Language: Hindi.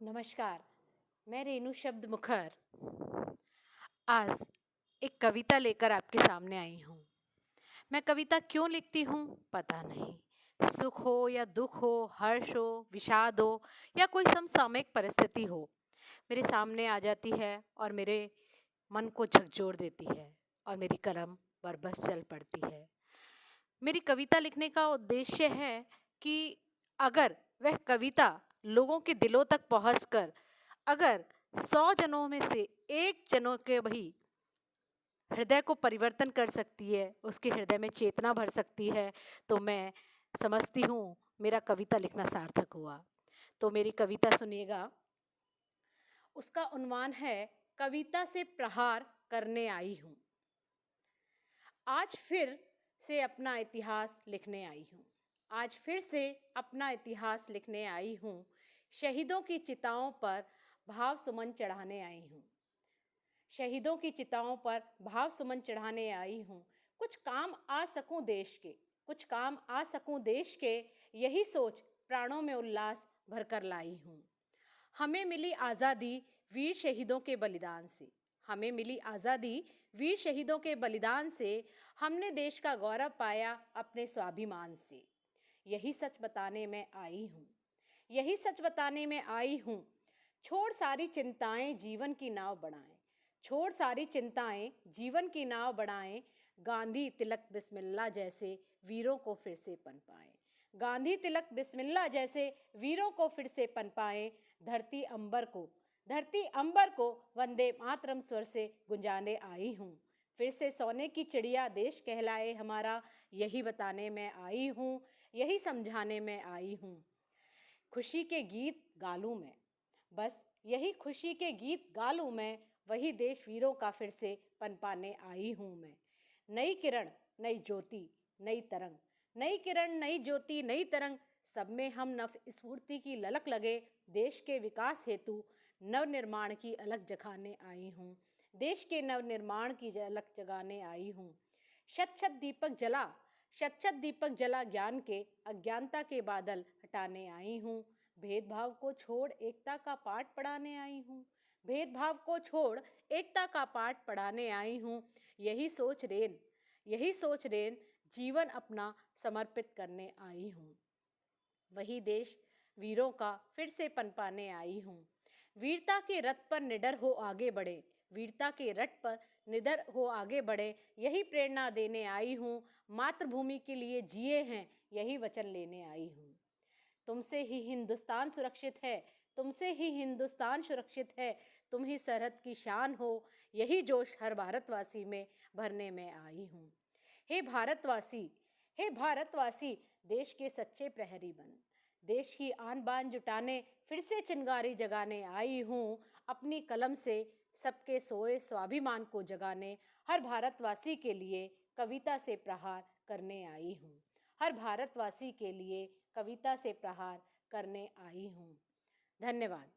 नमस्कार। मैं रेणु शब्द मुखर आज एक कविता लेकर आपके सामने आई हूँ। मैं कविता क्यों लिखती हूँ पता नहीं। सुख हो या दुख हो, हर्ष हो, विषाद हो या कोई समसामयिक परिस्थिति हो, मेरे सामने आ जाती है और मेरे मन को झकझोर देती है और मेरी कलम बरबस चल पड़ती है। मेरी कविता लिखने का उद्देश्य है कि अगर वह कविता लोगों के दिलों तक पहुंचकर अगर 100 जनों में से एक जनों के भी हृदय को परिवर्तन कर सकती है, उसके हृदय में चेतना भर सकती है, तो मैं समझती हूँ मेरा कविता लिखना सार्थक हुआ। तो मेरी कविता सुनिएगा। उसका उन्वान है कविता से प्रहार करने आई हूँ। आज फिर से अपना इतिहास लिखने आई हूँ। आज फिर से अपना इतिहास लिखने आई हूँ। शहीदों की चिताओं पर भाव सुमन चढ़ाने आई हूँ। शहीदों की चिताओं पर भाव सुमन चढ़ाने आई हूँ। कुछ काम आ सकूं देश के, कुछ काम आ सकूं देश के, यही सोच प्राणों में उल्लास भरकर लाई हूँ। हमें मिली आज़ादी वीर शहीदों के बलिदान से। हमें मिली आज़ादी वीर शहीदों के बलिदान से। हमने देश का गौरव पाया अपने स्वाभिमान से। यही सच बताने में आई हूँ। यही सच बताने में आई हूँ। छोड़ सारी चिंताएं जीवन की नाव बढ़ाएं। छोड़ सारी चिंताएं जीवन की नाव बढ़ाएं। गांधी तिलक बिस्मिल्लाह जैसे वीरों को फिर से पनपाएं। गांधी तिलक बिस्मिल्लाह जैसे वीरों को फिर से पनपाएं। धरती अंबर को वंदे मातरम स्वर से गुंजाने आई हूँ। फिर से सोने की चिड़िया देश कहलाए हमारा, यही बताने में आई हूँ, यही समझाने में आई हूँ। खुशी के गीत गालूं मैं, बस यही खुशी के गीत गालूं मैं, वही देश वीरों का फिर से पनपाने आई हूँ मैं। नई किरण नई ज्योति नई तरंग, नई किरण नई ज्योति नई तरंग, सब में हम नव स्फूर्ति की ललक लगे। देश के विकास हेतु नव निर्माण की अलख जगाने आई हूँ। देश के नव निर्माण की अलख जगाने आई हूँ। शत शत दीपक जला, शत शत दीपक जला ज्ञान के, अज्ञानता के बादल हटाने आई हूँ। भेदभाव को छोड़ एकता का पाठ पढ़ाने आई हूँ। भेदभाव को छोड़ एकता का पाठ पढ़ाने आई हूँ। यही सोच रेन जीवन अपना समर्पित करने आई हूँ। वही देश वीरों का फिर से पनपाने आई हूँ। वीरता के रथ पर निडर हो आगे बढ़े, वीरता के रथ पर निडर हो आगे बढ़े, यही प्रेरणा देने आई हूँ। मातृभूमि के लिए जिए हैं, यही वचन लेने आई हूँ। तुमसे ही हिंदुस्तान सुरक्षित है, तुमसे ही हिंदुस्तान सुरक्षित है, तुम ही सरहद की शान हो, यही जोश हर भारतवासी में भरने में आई हूँ। हे भारतवासी, हे भारतवासी, देश के सच्चे प्रहरी बन, देश की आन बान जुटाने फिर से चिंगारी जगाने आई हूँ। अपनी कलम से सबके सोए स्वाभिमान को जगाने हर भारतवासी के लिए कविता से प्रहार करने आई हूँ। हर भारतवासी के लिए कविता से प्रहार करने आई हूँ। धन्यवाद।